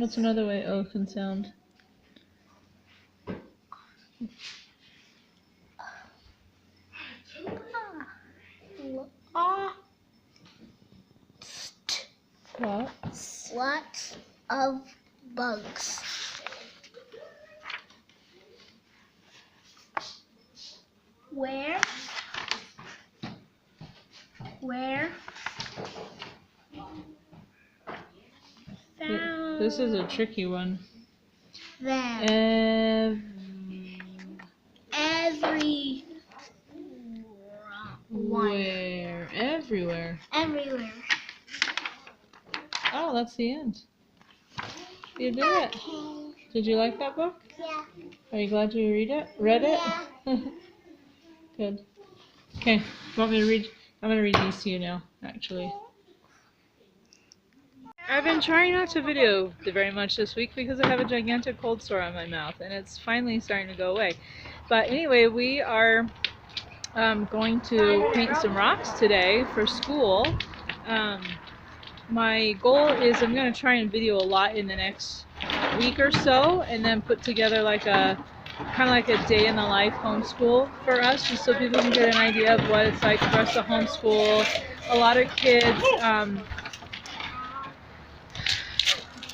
What's another way O can sound? Lots of bugs. Where? This is a tricky one. Them. Everywhere. Everywhere. Oh, that's the end. You did it. Did you like that book? Yeah. Are you glad you read it? Yeah. Good. Okay, you want me to read? I'm going to read these to you now, actually. I've been trying not to video very much this week because I have a gigantic cold sore on my mouth and it's finally starting to go away. But anyway, we are going to paint some rocks today for school. My goal is I'm going to try and video a lot in the next week or so and then put together like a kind of like a day in the life homeschool for us, just so people can get an idea of what it's like for us to homeschool. A lot of kids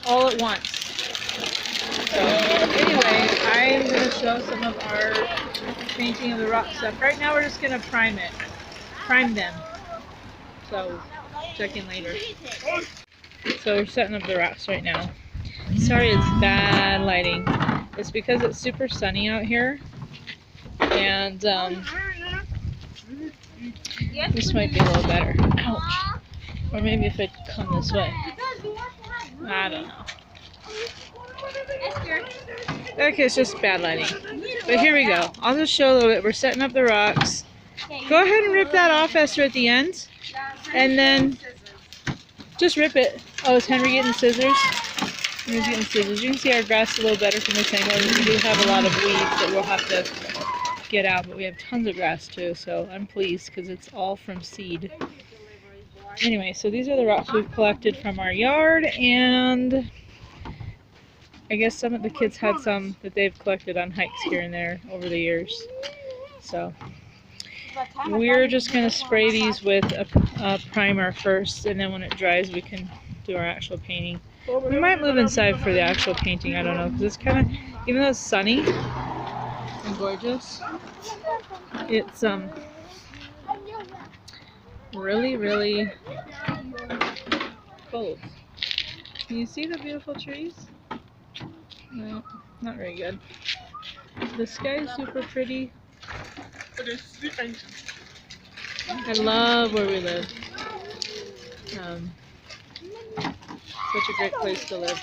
all at once. So anyway, I'm going to show some of our painting of the rock stuff. Right now we're just going to prime them. So check in later. So we're setting up the rocks right now. Sorry it's bad lighting. It's because it's super sunny out here. And this might be a little better. Ouch. Or maybe if I come this way. I don't know. Okay, it's just bad lighting. But here we go. I'll just show a little bit. We're setting up the rocks. Go ahead and rip that off, Esther, at the end. And then just rip it. Oh, is Henry getting scissors? Henry's getting scissors. You can see our grass a little better from this angle. We do have a lot of weeds that we'll have to get out, but we have tons of grass too, so I'm pleased because it's all from seed. Anyway, so these are the rocks we've collected from our yard, and I guess some of the kids had some that they've collected on hikes here and there over the years. So we're just going to spray these with a primer first, and then when it dries we can do our actual painting. We might move inside for the actual painting, I don't know, because it's kind of, even though it's sunny and gorgeous, it's really, really cold. Can you see the beautiful trees? No, not very good. The sky is super pretty. I love where we live. Such a great place to live.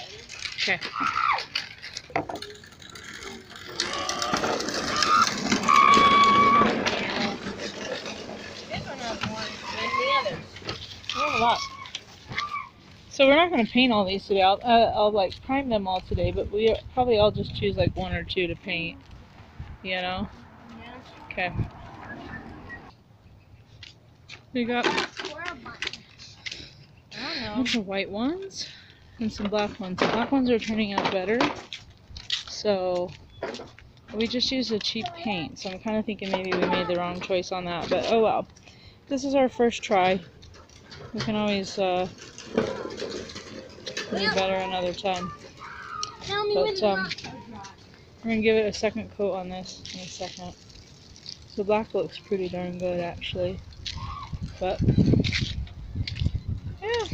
Okay. A lot. So we're not going to paint all these today. I'll like prime them all today, but we probably all just choose like one or two to paint. You know? Yeah. Okay. We got a bunch of white ones and some black ones. The black ones are turning out better. So we just used a cheap paint. So I'm kind of thinking maybe we made the wrong choice on that. But oh well. This is our first try. We can always do better another time. But we're going to give it a second coat on this in a second. The black looks pretty darn good actually. But yeah.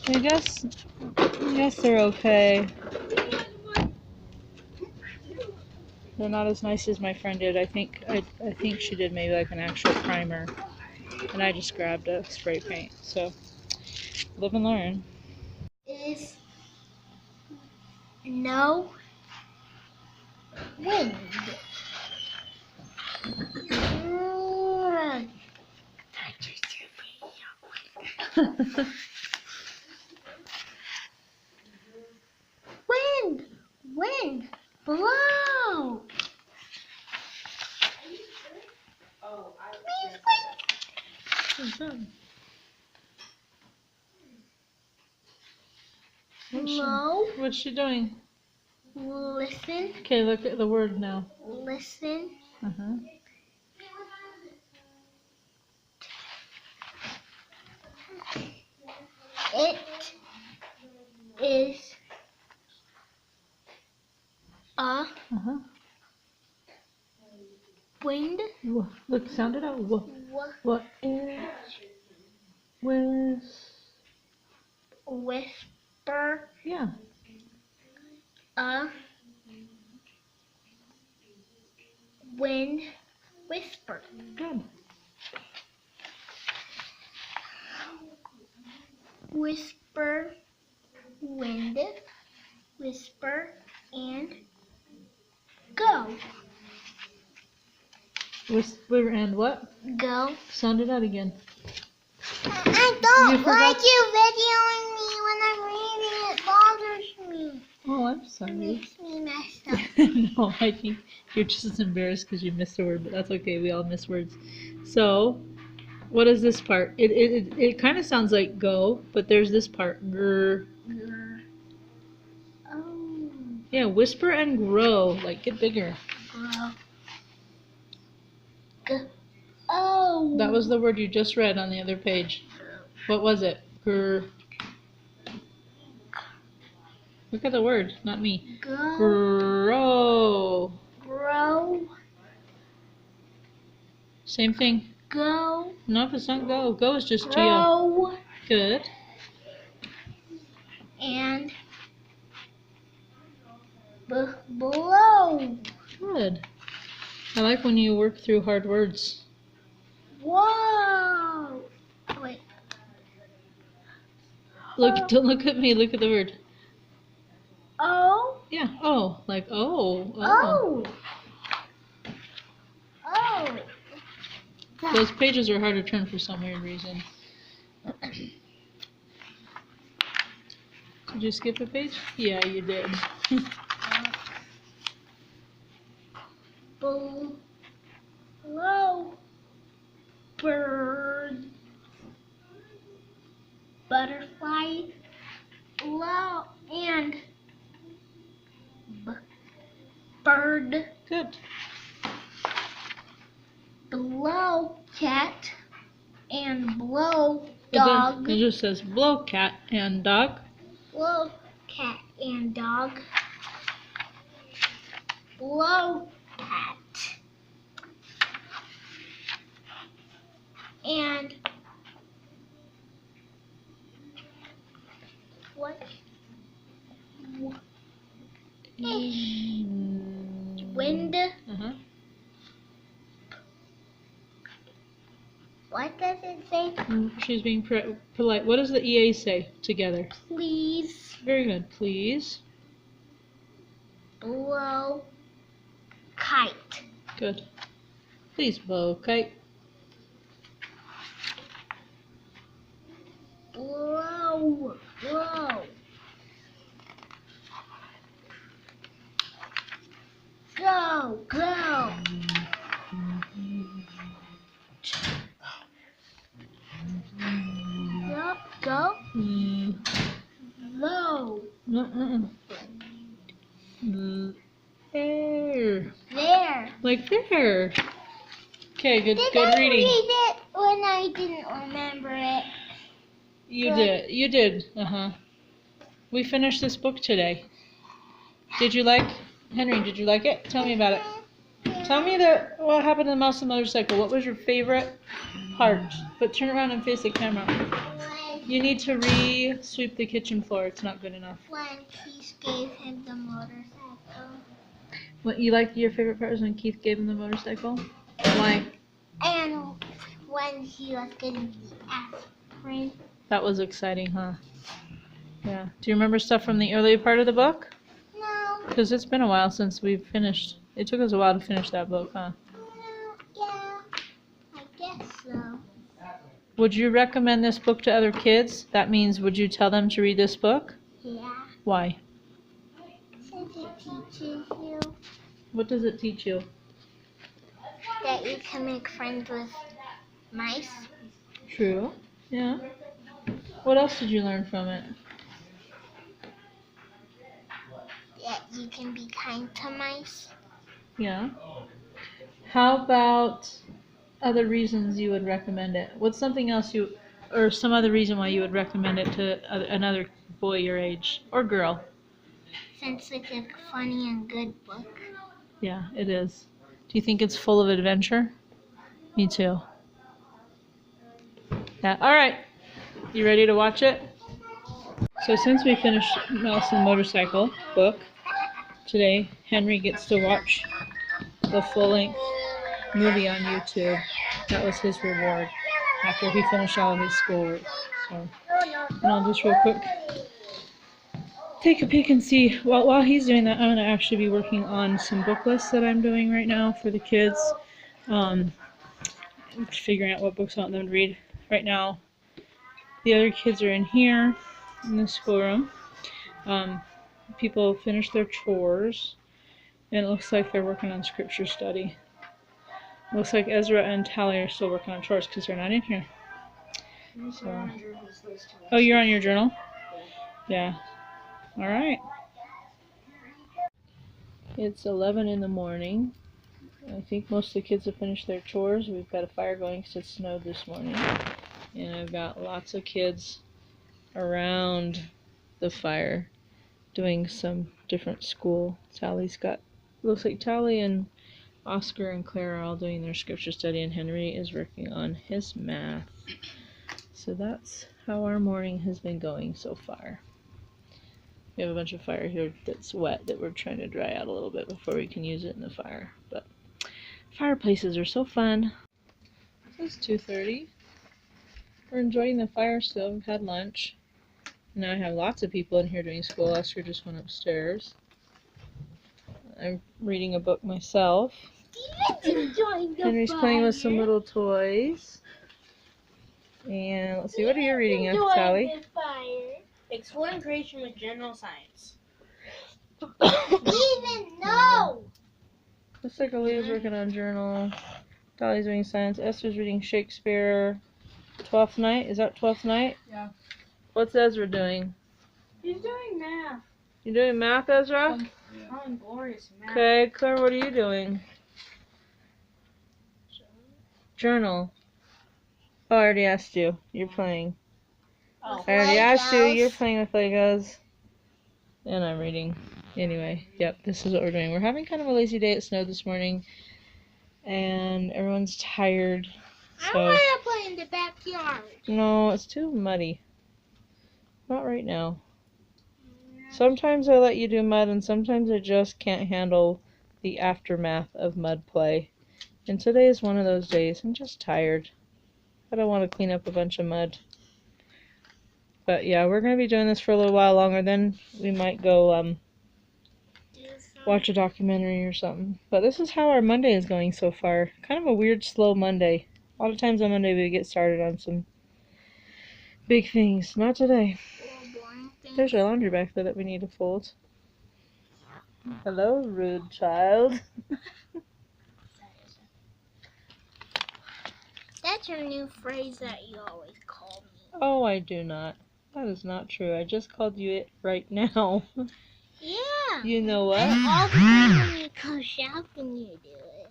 I guess they're okay. They're not as nice as my friend did. I think she did maybe like an actual primer, and I just grabbed a spray paint. So live and learn. Is no wind. Wind, blow. Blow. What's she doing? Listen. Okay, look at the word now. Listen. Uh-huh. It is a Uh-huh. wind. Look, sound it out. What is Whisper. yeah. A wind whisper. Good. Whisper, wind, whisper, and go. Whisper and what? Go. Sound it out again. I You don't forgot- like you videoing me when I'm reading. It bothers me. Oh, I'm It sorry. makes me messed up. No, I think you're just embarrassed because you missed a word, but that's okay. We all miss words. So, what is this part? It kind of sounds like go, but there's this part. Grr. Grr. Oh. Yeah, whisper and grow. Like, get bigger. Grow. Oh. That was the word you just read on the other page. What was it? Grr. Look at the word, not me. Go. Grow. Grow. Same thing. Go. Nope, it's not go. Go is just G-O. Grow. Good. And blow. Good. I like when you work through hard words. Whoa. Wait. Look, don't look at me. Look at the word. Oh. Yeah. Oh, like oh. Oh. Oh. Those pages are hard to turn for some weird reason. Did you skip a page? Yeah, you did. Blow. Bird. Butterfly. Blow. And bird. Good. Blow cat. And blow But dog. then it just says blow cat and dog. Blow cat and dog. Blow cat. And what? Wind. Uh-huh. What does it say? She's being polite. What does the EA say together? Please Very good. Please. blow kite. Good. Please blow kite. Blow. Blow. Go. Go. Go. Low. There. There. Like there. Okay, good Did good I reading. read it when I didn't remember it? You Good. did. You did. Uh-huh. We finished this book today. Did you like Henry, did you like it? Tell me about it. Tell me what happened to the mouse and motorcycle. What was your favorite part? But turn around and face the camera. You need to sweep the kitchen floor. It's not good enough. When Keith gave him the motorcycle. What you liked your favorite part was when Keith gave him the motorcycle? Why? And when he was getting the aspirin. That was exciting, huh? Yeah. Do you remember stuff from the early part of the book? No. Because it's been a while since we've finished. It took us a while to finish that book, huh? Yeah. I guess so. Would you recommend this book to other kids? That means, would you tell them to read this book? Yeah. Why? Since it teaches you What does it teach you? that you can make friends with mice. True. Yeah. What else did you learn from it? you can be kind to mice. Yeah. How about other reasons you would recommend it? What's something else or some other reason why you would recommend it to another boy your age or girl? Since it's a funny and good book. Yeah, it is. Do you think it's full of adventure? Me too. Yeah. All right. You ready to watch it? So since we finished Mouse and Motorcycle book, today Henry gets to watch the full-length movie on YouTube. That was his reward after he finished all of his schoolwork. So, and I'll just real quick take a peek and see. Well, while he's doing that, I'm going to actually be working on some book lists that I'm doing right now for the kids. Figuring out what books I want them to read. Right now, the other kids are in here in the schoolroom. People finished their chores, and it looks like they're working on scripture study. It looks like Ezra and Tally are still working on chores because they're not in here. So. Oh, you're on your journal? Yeah. All right. It's 11 in the morning. I think most of the kids have finished their chores. We've got a fire going because it snowed this morning. And I've got lots of kids around the fire doing some different school. Looks like Tally and Oscar and Claire are all doing their scripture study, and Henry is working on his math. So that's how our morning has been going so far. We have a bunch of fire here that's wet that we're trying to dry out a little bit before we can use it in the fire. But fireplaces are so fun. It's 2:30. We're enjoying the fire still. We've had lunch. Now I have lots of people in here doing school. Oscar just went upstairs. I'm reading a book myself. Henry's playing with some little toys. And let's see, what are you reading, Tally? Exploring creation with general science. Even no! Looks like Aaliyah's working on journal. Dolly's reading science. Esther's reading Shakespeare. 12th Night? Is that 12th Night? Yeah. What's Ezra doing? He's doing math. You doing math, Ezra? Oh, glorious math. Okay, Claire, what are you doing? Journal. Oh, I already asked you. You're playing. Oh. I already asked you. Legos. You're playing with Legos. And I'm reading. Anyway, yep, this is what we're doing. We're having kind of a lazy day. It snowed this morning. And everyone's tired. So, I want to play in the backyard. no, it's too muddy. Not right now. Sometimes I let you do mud, and sometimes I just can't handle the aftermath of mud play. And today is one of those days. I'm just tired. I don't want to clean up a bunch of mud. But yeah, we're going to be doing this for a little while longer. Then we might go watch a documentary or something. But this is how our Monday is going so far. Kind of a weird, slow Monday. A lot of times on Monday we get started on some big things. Not today. There's our laundry back there that we need to fold. Hello, rude child. That's your new phrase that you always call me. Oh, I do not. That is not true. I just called you it right now. Yeah. You know what? All the time when you go shopping, you do it.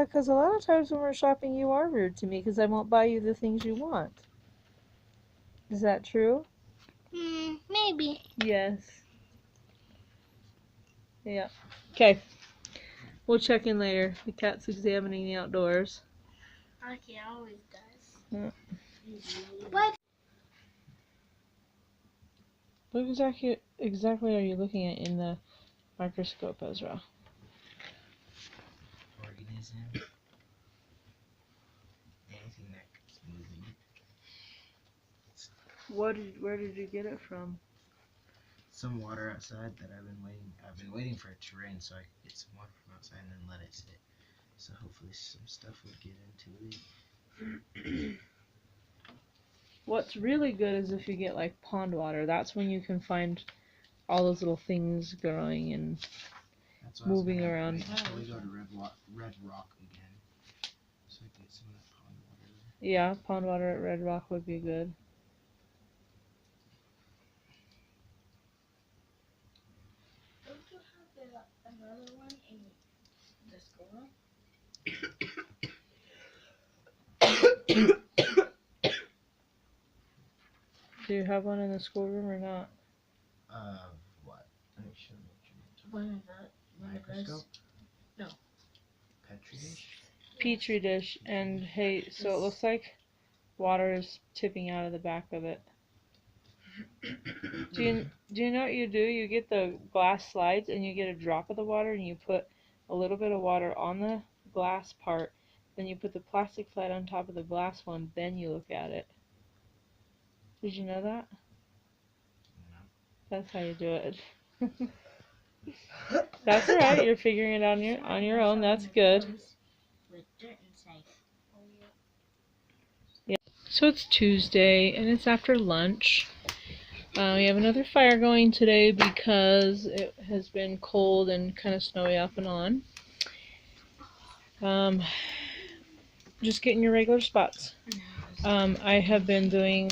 Because a lot of times when we're shopping, you are rude to me because I won't buy you the things you want. Is that true? Maybe. Yes. Yeah. Okay. We'll check in later. The cat's examining the outdoors. Like it always does. Yeah. But What exactly are you looking at in the microscope, Ezra? Organism. Anything that's moving. Where did you get it from? Some water outside that I've been waiting for it to rain so I could get some water from outside and then let it sit. So hopefully some stuff would get into it. What's really good is if you get like pond water. That's when you can find all those little things growing and That's what I was moving gonna around. wait until we go to Red Rock again. So I can get some of that pond water there. Yeah, pond water at Red Rock would be good. another one in the schoolroom. Do you have one in the schoolroom or not? What? Let me show you what you mean. One of the Microscope? No. Petri dish? Petri dish, and hey, so it looks like water is tipping out of the back of it. Do you know what you do? You get the glass slides and you get a drop of the water and you put a little bit of water on the glass part, then you put the plastic slide on top of the glass one, then you look at it. Did you know that? No. That's how you do it. That's alright, you're figuring it out on your own, that's good. With dirt inside. So it's Tuesday and it's after lunch. We have another fire going today because it has been cold and kind of snowy off and on. Just getting your regular spots. I have been doing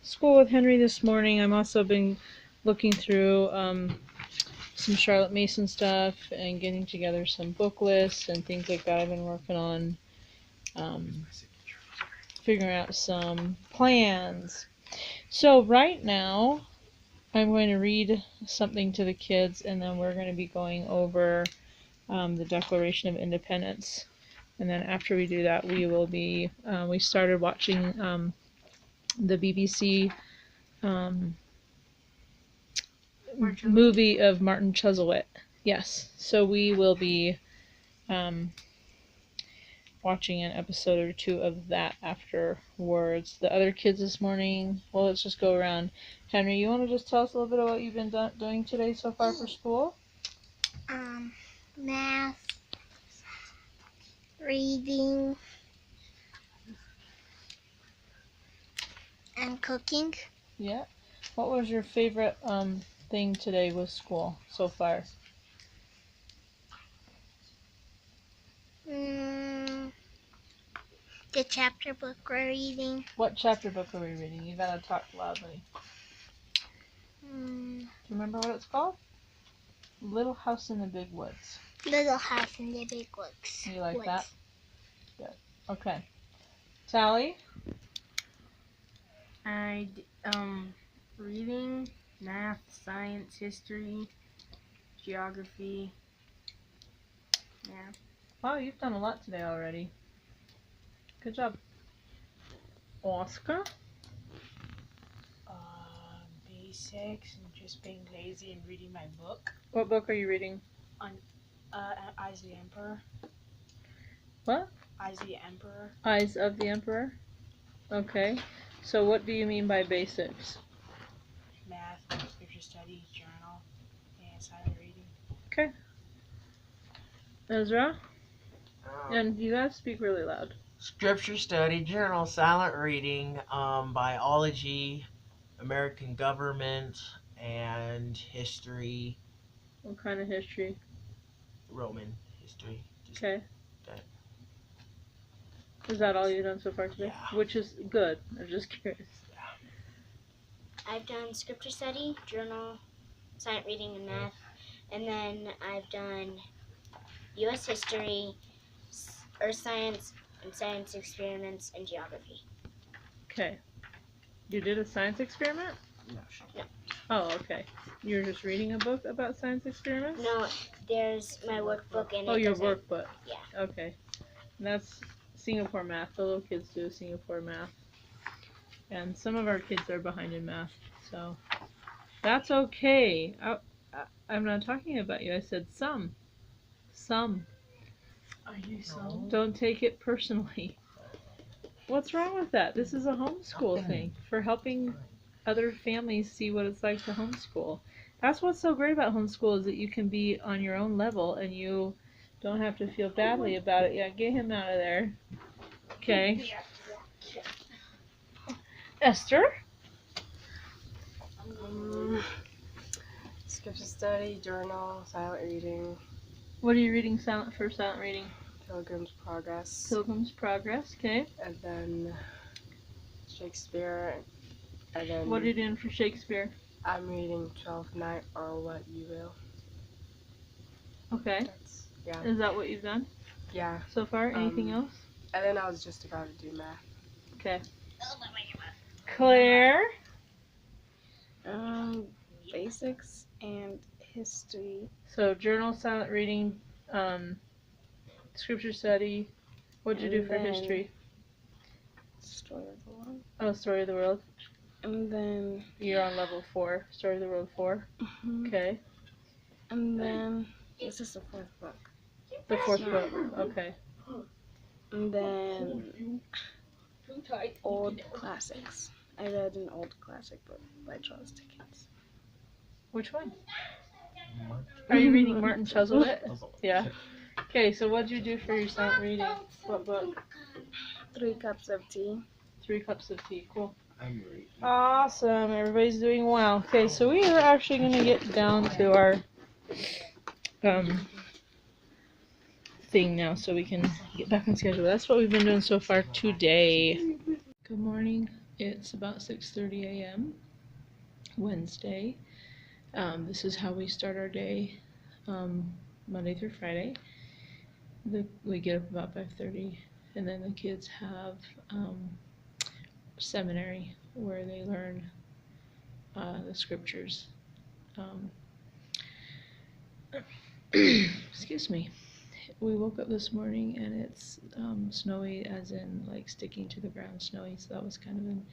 school with Henry this morning. I've also been looking through some Charlotte Mason stuff and getting together some book lists and things like that I've been working on. Figuring out some plans. So right now I'm going to read something to the kids and then we're going to be going over the Declaration of Independence. And then after we do that, we will be, we started watching the BBC movie of Martin Chuzzlewit. Yes, so we will be watching an episode or two of that afterwards. The other kids this morning, well, let's just go around. Henry, you want to just tell us a little bit about what you've been doing today so far for school? Math, reading, and cooking. Yeah. What was your favorite thing today with school so far? The chapter book we're reading. What chapter book are we reading? You gotta talk loudly. Do you remember what it's called? Little House in the Big Woods. Little House in the Big Woods. You like that? Good. Okay. Tally? Reading, math, science, history, geography. Yeah. Wow, you've done a lot today already. Good job. Oscar? Basics and just being lazy and reading my book. What book are you reading? Eyes of the Emperor. What? Eyes of the Emperor. Eyes of the Emperor? Okay. So what do you mean by basics? Math, scripture study, journal, and silent reading. Okay. Ezra? And you gotta speak really loud. Scripture study, journal, silent reading, biology, American government, and history. What kind of history? Roman history. Just Okay. that. Is that all you've done so far today? Yeah. Which is good. I'm just curious. I've done scripture study, journal, silent reading, and math. And then I've done U.S. history, earth science, and science experiments, and geography. Okay. You did a science experiment? No. Oh, okay. You're just reading a book about science experiments? No, there's my workbook and Oh, it your doesn't- workbook. Yeah. Okay. And that's Singapore math. The little kids do Singapore math. And some of our kids are behind in math. So that's okay. I'm not talking about you. I said some. Some. Are you so? Don't take it personally. What's wrong with that? This is a homeschool thing for helping other families see what it's like to homeschool. That's what's so great about homeschool is that you can be on your own level and you don't have to feel badly about it. Yeah, get him out of there. Okay. Esther? Scripture study, journal, silent reading, What are you reading for silent reading? Pilgrim's Progress, Pilgrim's Progress, okay. and then Shakespeare, and then What are you doing for Shakespeare? I'm reading 12th Night or What You Will. Okay. That's, yeah. Is that what you've done Yeah. so far? Anything else? And then I was just about to do math. Okay. Claire? Basics and history. So journal, silent reading, scripture study. What'd you do And for then history? Story of the world. Oh, Story of the World. And then You're on level 4. Story of the World 4. Okay. and then this is the fourth book. The 4th book. Okay. And then old classics. I read an old classic book by Charles Dickens. Which one? Are you reading Martin Chuzzlewit? Yeah. Okay, so what'd you do for your silent reading? What book? 3 Cups of Tea. 3 Cups of Tea. Cool. I'm reading. Awesome. Everybody's doing well. Okay, so we are actually going to get down to our thing now so we can get back on schedule. That's what we've been doing so far today. Good morning. It's about 6:30 a.m. Wednesday. This is how we start our day, Monday through Friday. We get up about 5:30, and then the kids have seminary where they learn the scriptures. Excuse me. We woke up this morning and it's snowy, as in like sticking to the ground snowy, so that was kind of an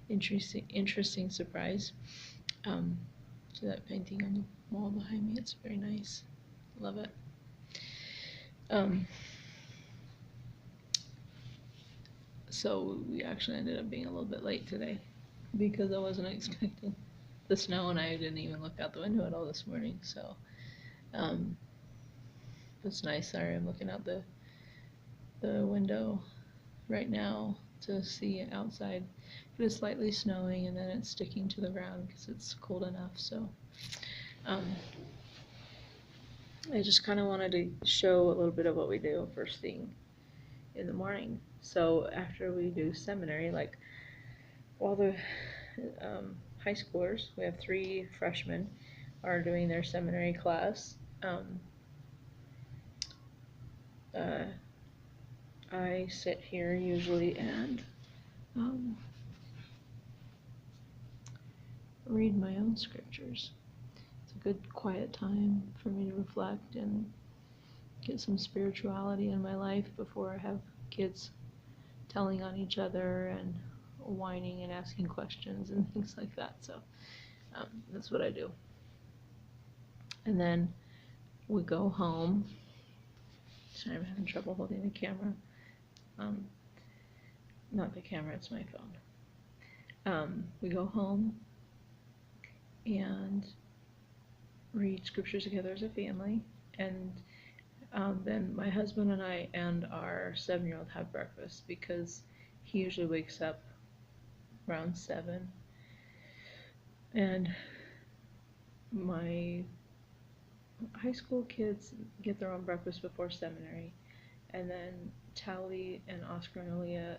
interesting surprise. See that painting on the wall behind me? It's very nice. Love it. So we actually ended up being a little bit late today because I wasn't expecting the snow, and I didn't even look out the window at all this morning, so it's nice. Sorry, I'm looking out the window right now to see outside. It is slightly snowing, and then it's sticking to the ground because it's cold enough. So I just kind of wanted to show a little bit of what we do first thing in the morning. So after we do seminary, like while the high schoolers, we have 3 freshmen, are doing their seminary class. I sit here usually and read my own scriptures. It's a good quiet time for me to reflect and get some spirituality in my life before I have kids telling on each other and whining and asking questions and things like that. So that's what I do. And then we go home. Sorry, I'm having trouble holding the camera. Not the camera, it's my phone. We go home and read scriptures together as a family, and then my husband and I and our 7-year-old have breakfast because he usually wakes up around 7, and my high school kids get their own breakfast before seminary, and then Tally and Oscar and Aaliyah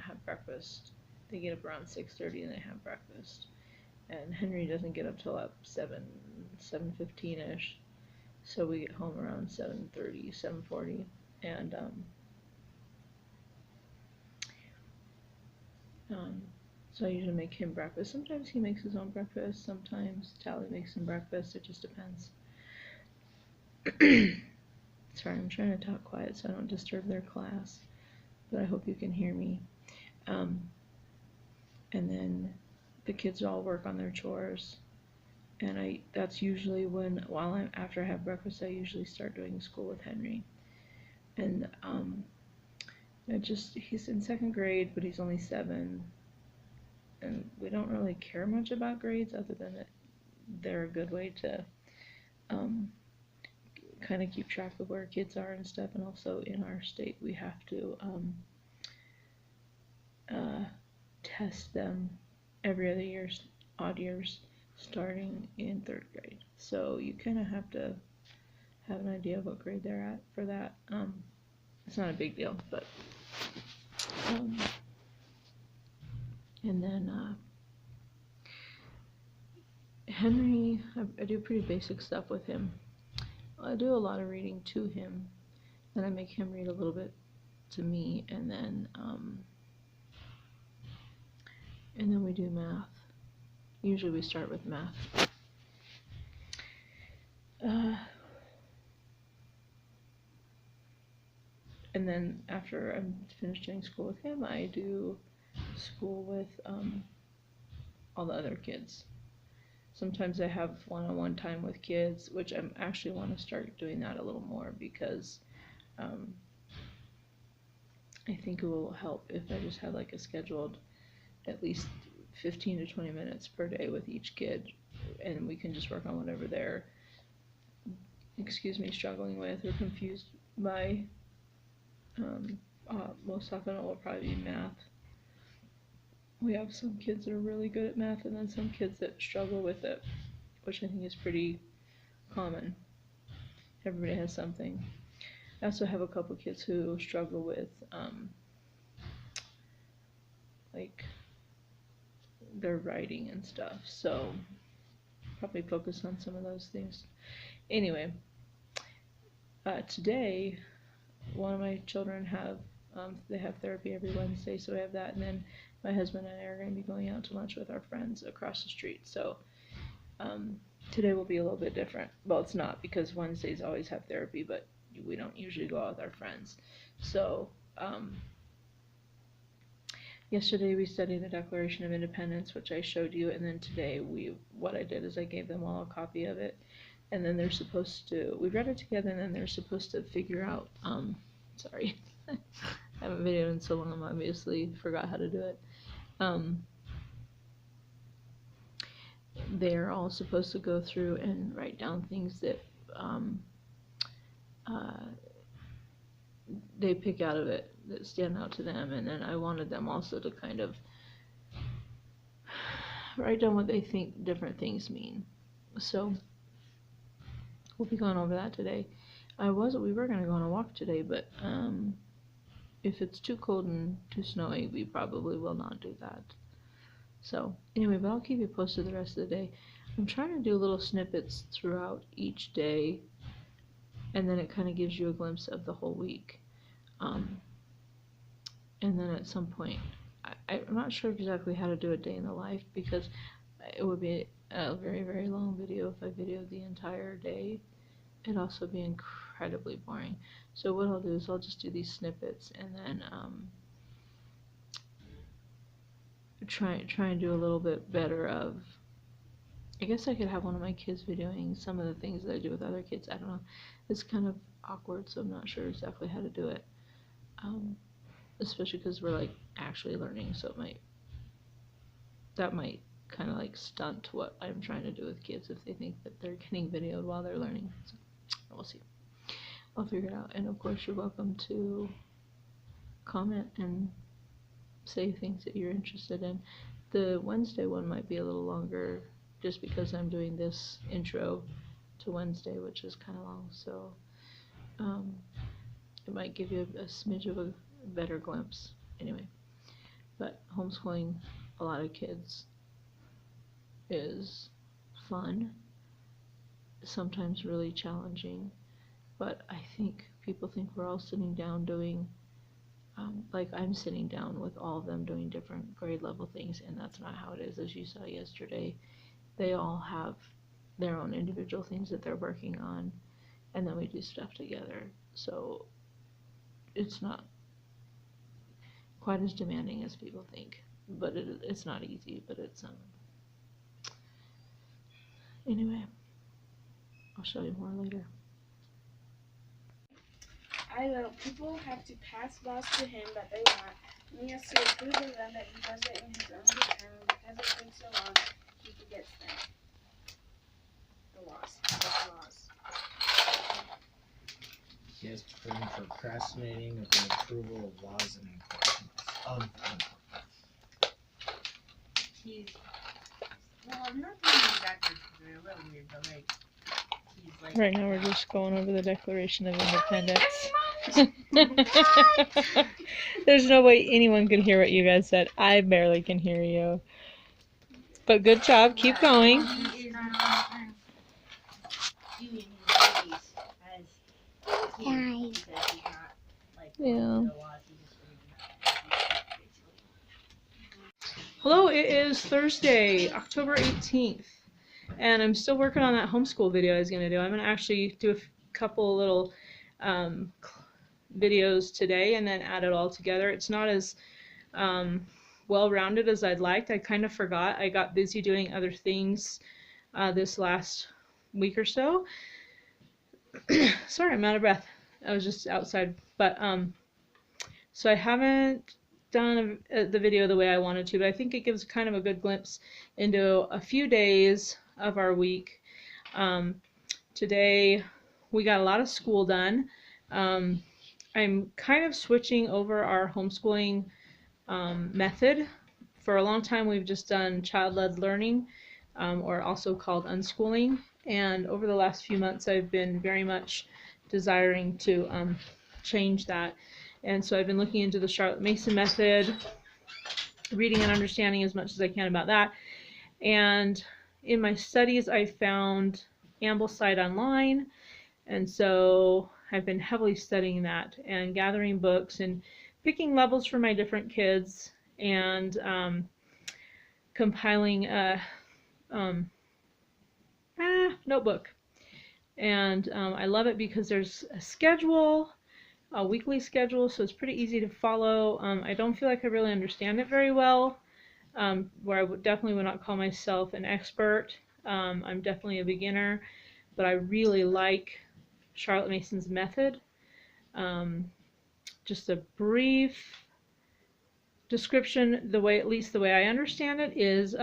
have breakfast. They get up around 6:30 and they have breakfast, and Henry doesn't get up till 7:15ish, so we get home around 7:30, 7:40, and so I usually make him breakfast. Sometimes he makes his own breakfast, sometimes Tally makes him breakfast. It just depends. Sorry, I'm trying to talk quiet so I don't disturb their class, but I hope you can hear me. And then the kids all work on their chores, and that's usually when, after I have breakfast, I usually start doing school with Henry. And he's in 2nd grade, but he's only 7, and we don't really care much about grades other than that they're a good way to kind of keep track of where kids are and stuff. And also in our state we have to test them every other year, odd years, starting in 3rd grade. So you kind of have to have an idea of what grade they're at for that. It's not a big deal, but and then Henry, I do pretty basic stuff with him. I do a lot of reading to him, then I make him read a little bit to me, and then we do math. Usually we start with math. And then after I'm finished doing school with him, I do school with all the other kids. Sometimes I have one-on-one time with kids, which I actually want to start doing that a little more, because I think it will help if I just have like a scheduled at least 15 to 20 minutes per day with each kid, and we can just work on whatever they're struggling with or confused by. Most often it will probably be math. We have some kids that are really good at math, and then some kids that struggle with it, which I think is pretty common. Everybody has something. I also have a couple kids who struggle with like their writing and stuff, so probably focus on some of those things. Anyway, today one of my children they have therapy every Wednesday, so I have that, and then my husband and I are going to be going out to lunch with our friends across the street, so today will be a little bit different. Well, it's not, because Wednesdays always have therapy, but we don't usually go out with our friends. So yesterday we studied the Declaration of Independence, which I showed you, and then today what I did is I gave them all a copy of it, and then they're supposed to, we read it together, and then they're supposed to figure out, sorry, I haven't videoed in so long, I obviously forgot how to do it. They're all supposed to go through and write down things that they pick out of it that stand out to them, and then I wanted them also to kind of write down what they think different things mean. So we'll be going over that today. We were going to go on a walk today, but if it's too cold and too snowy, we probably will not do that. So anyway, but I'll keep you posted the rest of the day. I'm trying to do little snippets throughout each day, and then it kind of gives you a glimpse of the whole week. And then at some point, I'm not sure exactly how to do a day in the life, because it would be a very, very long video if I videoed the entire day. It'd also be incredibly boring. So what I'll do is I'll just do these snippets, and then try and do a little bit better of, I guess I could have one of my kids videoing some of the things that I do with other kids. I don't know. It's kind of awkward, so I'm not sure exactly how to do it. Especially because we're like actually learning, so that might kind of like stunt what I'm trying to do with kids if they think that they're getting videoed while they're learning. So we'll see. I'll figure it out. And of course, you're welcome to comment and say things that you're interested in. The Wednesday one might be a little longer, just because I'm doing this intro to Wednesday, which is kind of long, so it might give you a smidge of a better glimpse. Anyway, but homeschooling a lot of kids is fun, sometimes really challenging, but I think people think we're all sitting down doing like I'm sitting down with all of them doing different grade level things, and that's not how it is. As you saw yesterday, they all have their own individual things that they're working on, and then we do stuff together. So it's not quite as demanding as people think, but it's not easy, but it's anyway, I'll show you more later. People have to pass laws to him that they want, and he has to approve of them that he does it in his own good time, and because it takes so long, he forgets them. The laws. He has been procrastinating with the approval of laws and enforcement. Well, I'm not doing exactly a little weird, but he's like. Right now we're just going over the Declaration of Independence. There's no way anyone can hear what you guys said. I barely can hear you. But good job. Keep going. He is doing his duties Time. He said he's not like Yeah. a lot. He just basically. Hello, it is Thursday, October 18th, and I'm still working on that homeschool video I was going to do. I'm going to actually do a couple little videos today and then add it all together. It's not as well-rounded as I'd liked. I kind of forgot. I got busy doing other things this last week or so. Sorry, I'm out of breath. I was just outside. But so I haven't done the video the way I wanted to, but I think it gives kind of a good glimpse into a few days of our week. Today we got a lot of school done. I'm kind of switching over our homeschooling method. For a long time we've just done child-led learning, or also called unschooling, and over the last few months I've been very much desiring to change that. And so I've been looking into the Charlotte Mason method, reading and understanding as much as I can about that. And in my studies I found Ambleside online, and so I've been heavily studying that and gathering books and picking levels for my different kids and compiling a notebook. And I love it because there's a schedule, a weekly schedule, so it's pretty easy to follow. I don't feel like I really understand it very well, where I definitely would not call myself an expert. I'm definitely a beginner, but I really like Charlotte Mason's method. Just a brief description, at least the way I understand it, is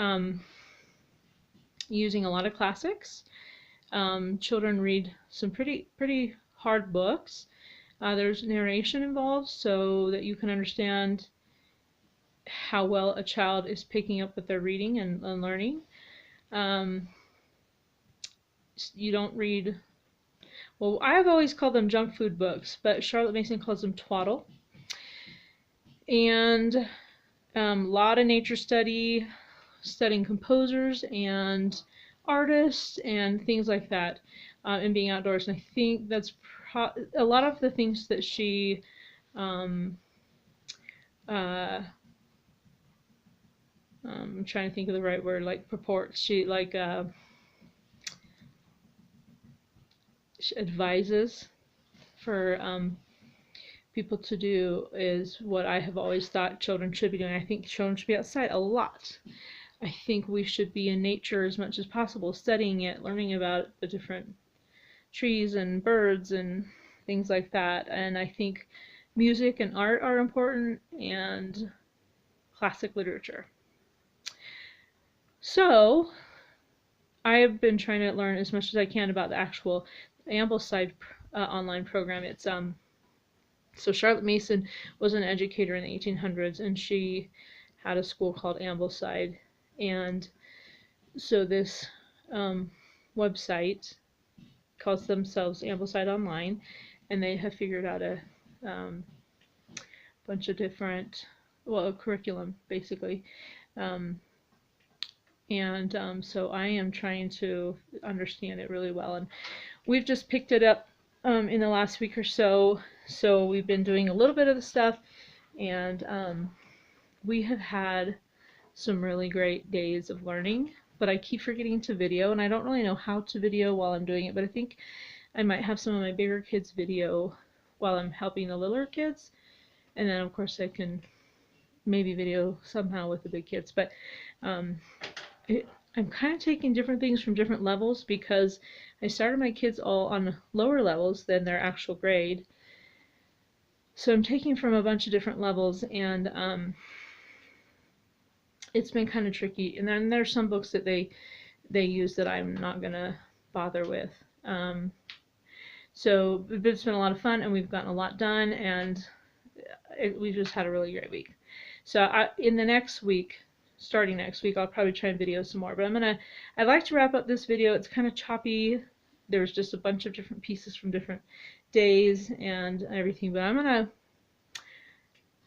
using a lot of classics. Children read some pretty hard books. There's narration involved so that you can understand how well a child is picking up what they're reading and learning. You don't read, well, I've always called them junk food books, but Charlotte Mason calls them twaddle. And a lot of nature study, studying composers and artists and things like that, and being outdoors. And I think that's a lot of the things that she I'm trying to think of the right word, like purports. She advises for people to do is what I have always thought children should be doing. I think children should be outside a lot. I think we should be in nature as much as possible, studying it, learning about the different trees and birds and things like that. And I think music and art are important, and classic literature. So I have been trying to learn as much as I can about the actual Ambleside online program. It's so Charlotte Mason was an educator in the 1800s, and she had a school called Ambleside, and so this website calls themselves Ambleside Online, and they have figured out a bunch of different, well, a curriculum basically, so I am trying to understand it really well, and we've just picked it up in the last week or so. So we've been doing a little bit of the stuff, and we have had some really great days of learning, but I keep forgetting to video, and I don't really know how to video while I'm doing it, but I think I might have some of my bigger kids video while I'm helping the littler kids, and then of course I can maybe video somehow with the big kids. But I'm kind of taking different things from different levels because I started my kids all on lower levels than their actual grade. So I'm taking from a bunch of different levels, and it's been kind of tricky. And then there's some books that they use that I'm not gonna bother with. So it's been a lot of fun, and we've gotten a lot done, and we just had a really great week. So in the next week, starting next week, I'll probably try and video some more. But I'd like to wrap up this video. It's kind of choppy. There's just a bunch of different pieces from different days and everything. But I'm gonna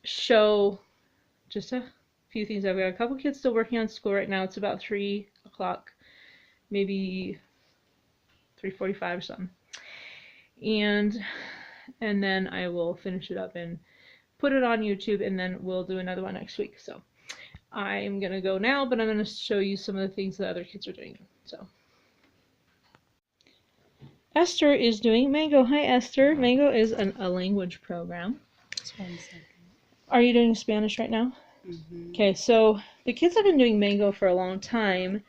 show just a few things. I've got a couple kids still working on school right now. It's about 3 o'clock, maybe 3:45 or something. and then I will finish it up and put it on YouTube, and then we'll do another one next week. So I'm gonna go now, but I'm gonna show you some of the things that other kids are doing. So Esther is doing Mango. Hi Esther. Mango is a language program. Are you doing Spanish right now? Okay, so the kids have been doing Mango for a long time.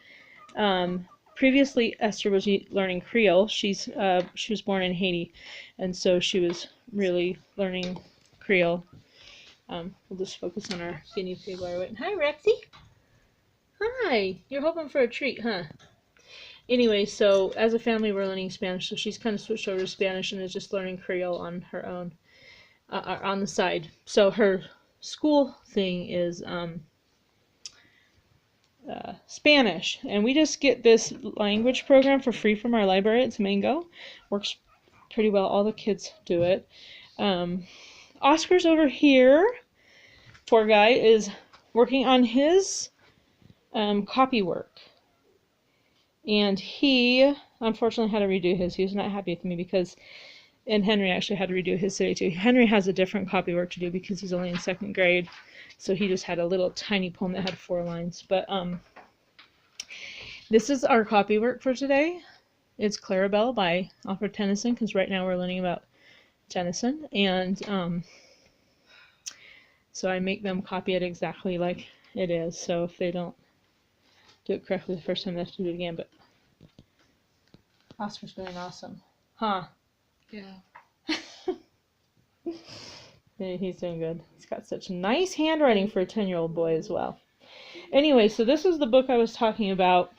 Previously, Esther was learning Creole. She was born in Haiti, and so she was really learning Creole. We'll just focus on our guinea pig while we're waiting. Hi, Rexy. Hi. You're hoping for a treat, huh? Anyway, so as a family, we're learning Spanish, so she's kind of switched over to Spanish and is just learning Creole on her own, on the side. So her school thing is Spanish, and we just get this language program for free from our library. It's Mango. Works pretty well. All the kids do it. Oscar's over here. Poor guy is working on his copy work, and he unfortunately had to redo his. He was not happy with me because, and Henry actually had to redo his today too. Henry has a different copy work to do because he's only in 2nd grade, so he just had a little tiny poem that had 4 lines. But this is our copy work for today. It's Clarabelle by Alfred Tennyson, because right now we're learning about Tennyson, and so I make them copy it exactly like it is. So if they don't do it correctly the first time, they have to do it again. But Oscar's doing awesome, huh? Yeah. Yeah, he's doing good. He's got such nice handwriting for a 10-year-old boy as well. Anyway, so this is the book I was talking about.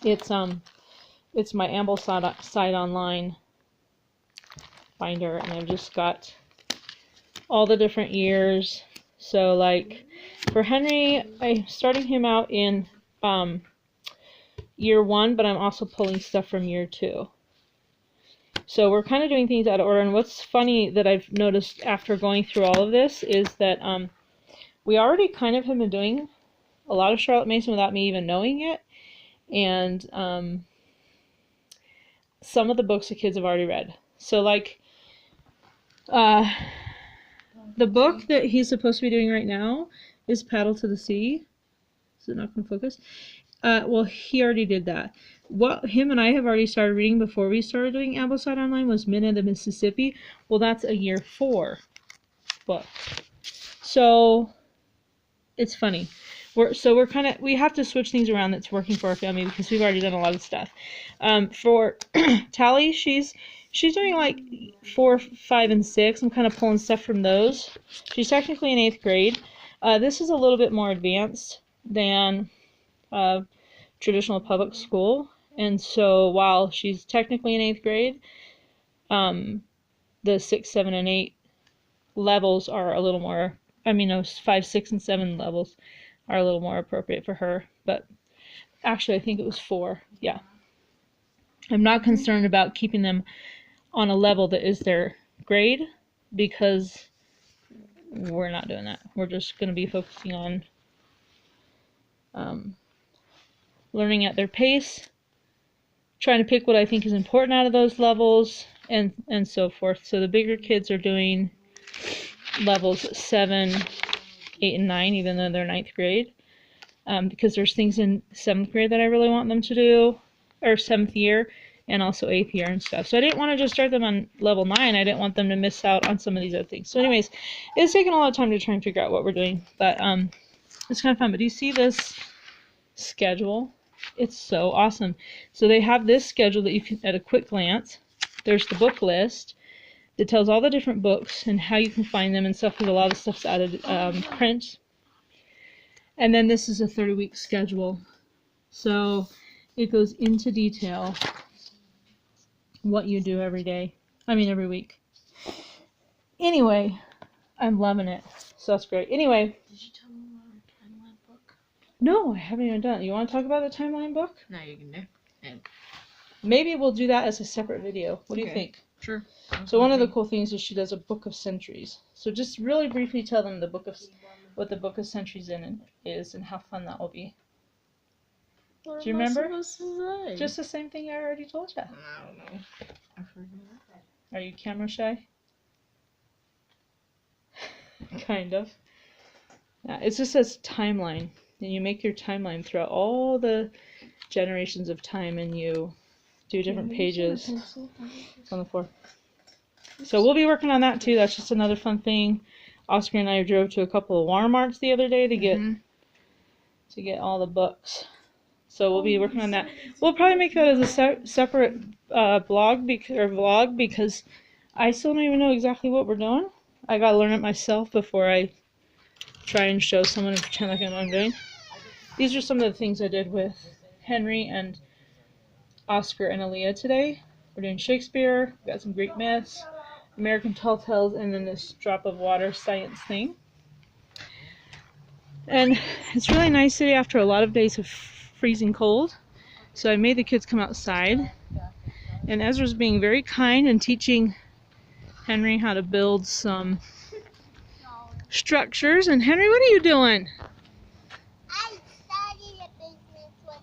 It's my Ambleside Online binder, and I've just got all the different years. So like for Henry, I'm starting him out in year 1, but I'm also pulling stuff from year 2. So we're kind of doing things out of order, and what's funny that I've noticed after going through all of this is that we already kind of have been doing a lot of Charlotte Mason without me even knowing it, and some of the books the kids have already read. So like the book that he's supposed to be doing right now is Paddle to the Sea. Is it not going to focus? Well, he already did that. What him and I have already started reading before we started doing Ambleside Online was Men of the Mississippi. Well, that's a year 4 book. So it's funny. We have to switch things around that's working for our family because we've already done a lot of stuff. For Tally, she's doing like 4, 5, and 6. I'm kind of pulling stuff from those. She's technically in 8th grade. This is a little bit more advanced than traditional public school, and so while she's technically in 8th grade, the 6, 7, and 8 levels are a little more, 5, 6, and 7 levels are a little more appropriate for her, but actually I think it was 4, yeah. I'm not concerned about keeping them on a level that is their grade, because we're not doing that. We're just going to be focusing on learning at their pace, trying to pick what I think is important out of those levels, and so forth. So the bigger kids are doing levels 7, 8, and 9, even though they're 9th grade, because there's things in 7th grade that I really want them to do, or 7th year, and also 8th year and stuff. So I didn't want to just start them on level 9. I didn't want them to miss out on some of these other things. So anyways, it's taken a lot of time to try and figure out what we're doing, but it's kind of fun. But do you see this schedule? It's so awesome. So they have this schedule that you can, at a quick glance, there's the book list that tells all the different books and how you can find them and stuff, because a lot of stuff's out of print. And then this is a 30-week schedule. So it goes into detail what you do every day. Every week. Anyway, I'm loving it. So that's great. Anyway. Did you tell them about our timeline book? No, I haven't even done it. You want to talk about the timeline book? No, you can do. And Maybe we'll do that as a separate video. What do you think? sure. So one of the cool things is she does a book of centuries. So just really briefly tell them what the book of centuries is and how fun that will be. What Do you am I remember? supposed to say? Just the same thing I already told you. I don't know. Are you camera shy? Kind of. Yeah, it's just a timeline. And you make your timeline throughout all the generations of time and you do different pages on the floor. So we'll be working on that too. That's just another fun thing. Oscar and I drove to a couple of Walmarts the other day to get all the books. So we'll be working on that. We'll probably make that as a separate vlog because I still don't even know exactly what we're doing. I gotta learn it myself before I try and show someone and pretend like I know what I'm doing. These are some of the things I did with Henry and Oscar and Aaliyah today. We're doing Shakespeare, we got some Greek myths, American Tall Tales, and then this drop of water science thing. And it's really nice today after a lot of days of freezing cold. So I made the kids come outside. And Ezra's being very kind and teaching Henry how to build some structures. And Henry, what are you doing? I started a business with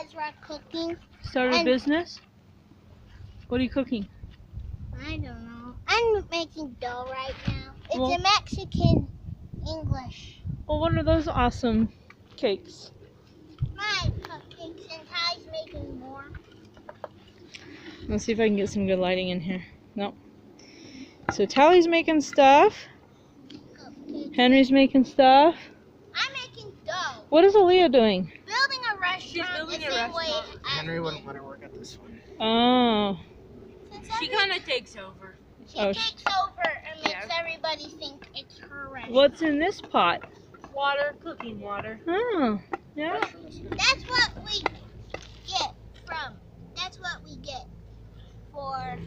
Ezra cooking. Started a business? What are you cooking? I don't know. I'm making dough right now. It's Well- a Mexican English. Well, what are those awesome cakes? My cupcakes and Ty's making more. Let's see if I can get some good lighting in here. Nope. So Tally's making stuff. Cupcakes. Henry's making stuff. I'm making dough. What is Aaliyah doing? Building a restaurant building the a same way restaurant. Henry wouldn't let her work at this one. Oh. She kind of takes over. She Oh, takes over and makes everybody think it's her restaurant. What's in this pot? Water, cooking water. Oh, yeah. That's what we get from. That's what we get for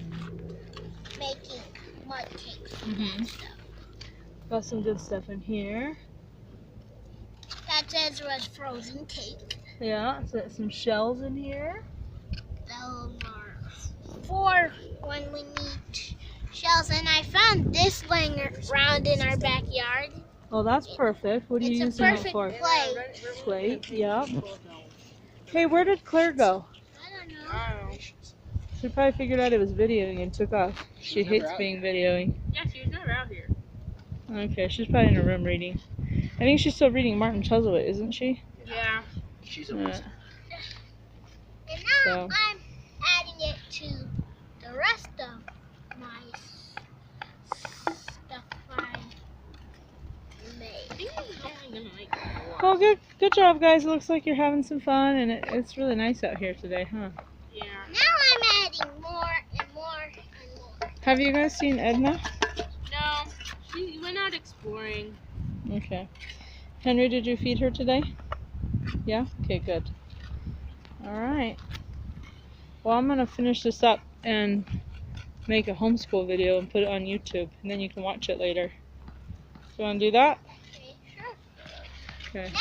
making mud cakes and stuff. Got some good stuff in here. That's Ezra's frozen cake. Yeah, so some shells in here. Those are for when we need shells. And I found this laying around in our backyard. Oh, that's perfect. What are you It's a using it perfect for? plate. Plate, yep. Hey, where did Claire go? I don't know. She probably figured out it was videoing and took off. She hates being videoing. Yeah, she was never out here. Okay, she's probably in her room reading. I think she's still reading Martin Chuzzlewit, isn't she? Yeah. She's a Yeah. wizard. And now So. I'm adding it to the rest of my stuff I made. Well, good job, guys. It looks like you're having some fun, and it's really nice out here today, huh? Yeah. Now I'm adding more and more and more. Have you guys seen Edna? No, she went out exploring. Okay. Henry, did you feed her today? Yeah? Okay, good. Alright. Well, I'm going to finish this up and make a homeschool video and put it on YouTube, and then you can watch it later. You want to do that? Okay, sure. Okay. Now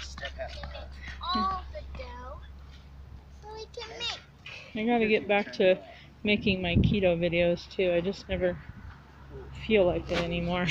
it's time to make all the dough so we can make. I got to get back to making my keto videos, too. I just never feel like it anymore.